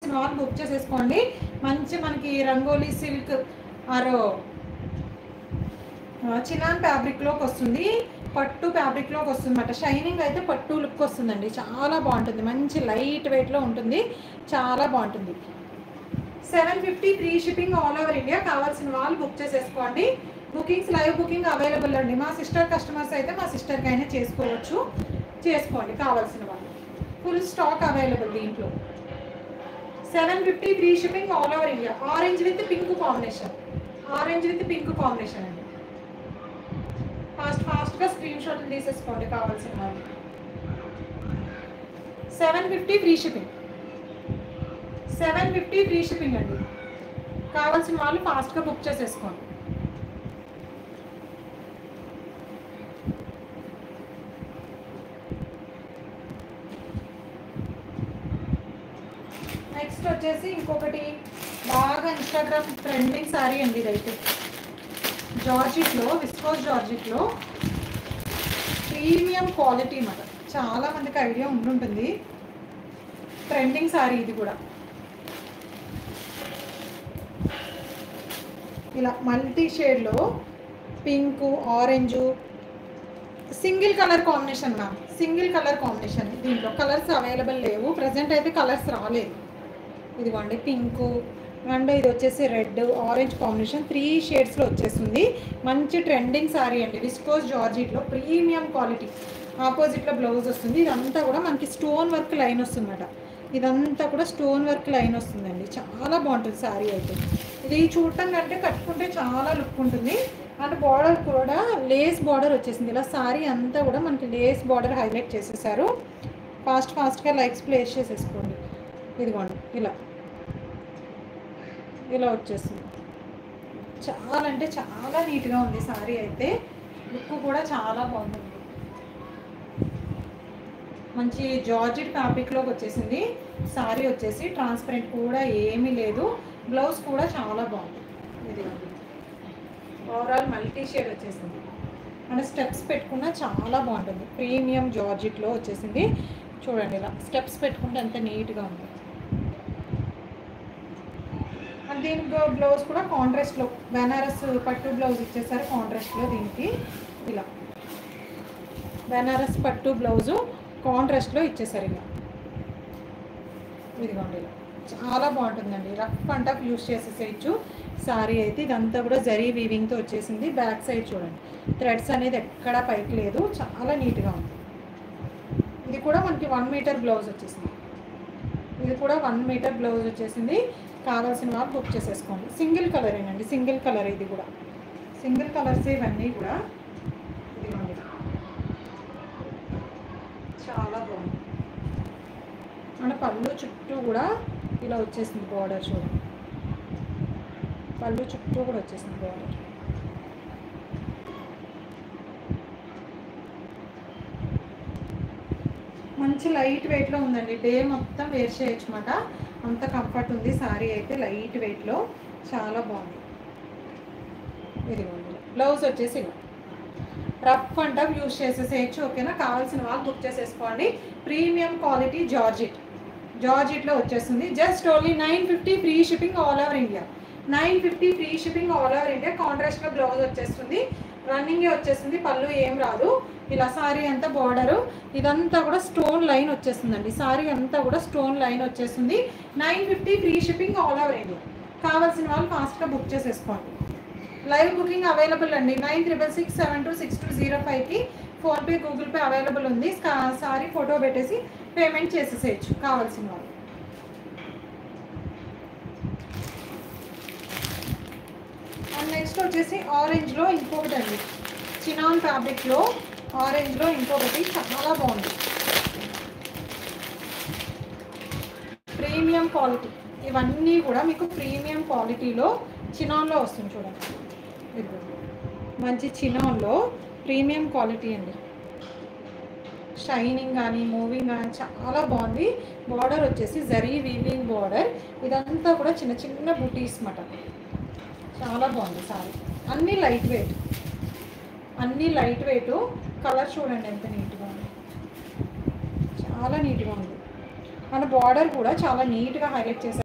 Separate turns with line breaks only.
కావాల్సిన వాళ్ళు బుక్ చేసేసుకోండి. మంచి మనకి రంగోలీ సిల్క్ ఆరో చినాన్ ఫ్యాబ్రిక్లోకి వస్తుంది, పట్టు ఫ్యాబ్రిక్లోకి వస్తుంది అన్నమాట. షైనింగ్ అయితే పట్టు లుక్ వస్తుందండి, చాలా బాగుంటుంది. మంచి లైట్ వెయిట్లో ఉంటుంది, చాలా బాగుంటుంది. 750 free shipping all over India. కావాల్సిన వాళ్ళు బుక్ చేసేసుకోండి. బుకింగ్స్ లైవ్ బుకింగ్ అవైలబుల్ అండి. మా సిస్టర్ కస్టమర్స్ అయితే మా సిస్టర్కి అయినా చేసుకోండి కావాల్సిన వాళ్ళు. ఫుల్ స్టాక్ అవైలబుల్ దీంట్లో. 750 free shipping all over India. Orange with pink combination అండి. ఫాస్ట్గా స్క్రీన్ షాట్లు తీసేసుకోండి కావాల్సిన వాళ్ళు. 750 ఫ్రీ షిప్పింగ్ అండి. కావాల్సిన వాళ్ళు ఫాస్ట్గా బుక్ చేసేసుకోండి. నెక్స్ట్ వచ్చేసి ఇంకొకటి బాగా ఇన్స్టాగ్రామ్ ట్రెండింగ్ శారీ అండి. ఇదైతే జార్జిట్లో, విస్కోస్ జార్జిట్లో ప్రీమియం క్వాలిటీ అన్నమాట. చాలా మందికి ఐడియా ఉంటుంటుంది. ట్రెండింగ్ శారీ ఇది కూడా. ఇలా మల్టీ షేడ్లో pink, orange, single colour combination ma'am. దీంట్లో కలర్స్ అవైలబుల్ లేవు ప్రజెంట్ అయితే, కలర్స్ రాలేదు. ఇదిగోండి పింక్ అండ్ ఇది వచ్చేసి రెడ్, ఆరెంజ్ కాంబినేషన్ 3 షేడ్స్లో వచ్చేస్తుంది. మంచి ట్రెండింగ్ శారీ అండి. విస్కోస్ జార్జిట్లో ప్రీమియం క్వాలిటీ. ఆపోజిట్లో బ్లౌజ్ వస్తుంది. ఇదంతా కూడా మనకి స్టోన్ వర్క్ లైన్ వస్తుందన్నమాట. వస్తుందండి. చాలా బాగుంటుంది శారీ అయితే. ఇది చూడటం కంటే కట్టుకుంటే చాలా లుక్ ఉంటుంది. అండ్ బార్డర్ కూడా లేస్ బార్డర్ వచ్చేసింది. ఇలా శారీ అంతా కూడా మనకి లేస్ బార్డర్ హైలైట్ చేసేసారు. ఫాస్ట్గా లైక్స్ ప్లేస్ చేసేసుకోండి. ఇదిగోండి ఇలా వచ్చేసింది. చాలా అంటే చాలా నీట్గా ఉంది శారీ అయితే. లుక్ కూడా చాలా బాగుంటుంది. మంచి జార్జెట్ ఫ్యాబ్రిక్లోకి వచ్చేసింది. శారీ వచ్చేసి ట్రాన్స్పరెంట్ కూడా ఏమీ లేదు. బ్లౌజ్ కూడా చాలా బాగుంది. ఇది ఓవరాల్ మల్టీ షేడ్ వచ్చేసింది. మన స్టెప్స్ పెట్టుకున్న చాలా బాగుంటుంది. ప్రీమియం జార్జెట్లో వచ్చేసింది. చూడండి ఇలా స్టెప్స్ పెట్టుకుంటే ఎంత నీట్గా ఉంది. అండ్ దీనికి బ్లౌజ్ కూడా కాంట్రాస్ట్లో బెనారస్ పట్టు బ్లౌజ్ ఇచ్చేసారు కాంట్రాస్ట్లో. దీనికి ఇలా బెనారస్ పట్టు బ్లౌజు కాంట్రాస్ట్లో ఇచ్చేసారు. ఇలా ఇదిగోండి ఇలా చాలా బాగుంటుందండి. రఫ్ అండ్ టఫ్ యూస్ చేసేసేయచ్చు శారీ అయితే. ఇదంతా కూడా జరీ వీవింగ్తో వచ్చేసింది. బ్యాక్ సైడ్ చూడండి, థ్రెడ్స్ అనేది ఎక్కడా పైకి లేదు. చాలా నీట్గా ఉంది. ఇది కూడా మనకి 1 మీటర్ బ్లౌజ్ వచ్చేసింది. కావాల్సిన వాళ్ళు బుక్ చేసేసుకోండి. సింగిల్ కలరేనండి. ఇది కూడా సింగిల్ కలర్స్ ఇవన్నీ కూడా. ఇదిగోండి చాలా బాగుంది. మన పళ్ళు చుట్టూ కూడా ఇలా వచ్చేసింది బార్డర్. చూడండి పళ్ళు చుట్టూ కూడా వచ్చేసింది బార్డర్. మంచి లైట్ వెయిట్లో ఉందండి. డే మొత్తం వేర్ చేయొచ్చు అన్నమాట. అంత కంఫర్ట్ ఉంది శారీ అయితే. లైట్ వెయిట్లో చాలా బాగుంది. ఇది బ్లౌజ్ వచ్చేసి రఫ్ అండ్ టఫ్ యూజ్ చేసేసేయచ్చు. ఓకేనా. కావాల్సిన వాళ్ళు బుక్ చేసేసుకోండి. ప్రీమియం క్వాలిటీ జార్జిట్లో వచ్చేస్తుంది. Just only 950 free shipping all over India. 950 free shipping all over India. కాంట్రాస్ట్లో బ్లౌజ్ వచ్చేస్తుంది. రన్నింగే వచ్చేస్తుంది. పళ్ళు ఏం రాదు. ఇలా శారీ అంతా బార్డరు ఇదంతా కూడా స్టోన్ లైన్ వచ్చేస్తుందండి. శారీ అంతా కూడా స్టోన్ లైన్ వచ్చేస్తుంది. 950 free shipping all over India. కావాల్సిన వాళ్ళు ఫాస్ట్గా బుక్ చేసేసుకోండి. లైవ్ బుకింగ్ అవైలబుల్ అండి. 9667262005కి ఫోన్పే, గూగుల్ పే అవైలబుల్ ఉంది. శారీ ఫోటో పెట్టేసి పేమెంట్ చేసేసేయచ్చు కావాల్సిన వాళ్ళు. అండ్ నెక్స్ట్ వచ్చేసి ఆరెంజ్లో ఇంకొకటి అండి. చినాన్ ఫ్యాబ్రిక్లో ఆరెంజ్లో ఇంకొకటి చాలా బాగుంది. Premium quality. ఇవన్నీ కూడా మీకు ప్రీమియం క్వాలిటీలో చినాన్లో వస్తుంది. చూడండి మంచి చినాన్లో ప్రీమియం క్వాలిటీ అండి. షైనింగ్ కానీ మూవింగ్ కానీ చాలా బాగుంది. బార్డర్ వచ్చేసి జరీ వీవింగ్ బార్డర్. ఇదంతా కూడా చిన్న చిన్న బూటీస్ అన్నమాట. చాలా బాగుంది సారీ. అన్నీ లైట్ వెయిట్. కలర్ చూడండి ఎంత నీట్గా ఉంది. చాలా నీట్గా ఉంది. మన బార్డర్ కూడా చాలా నీట్గా హైలైట్ చేశారు.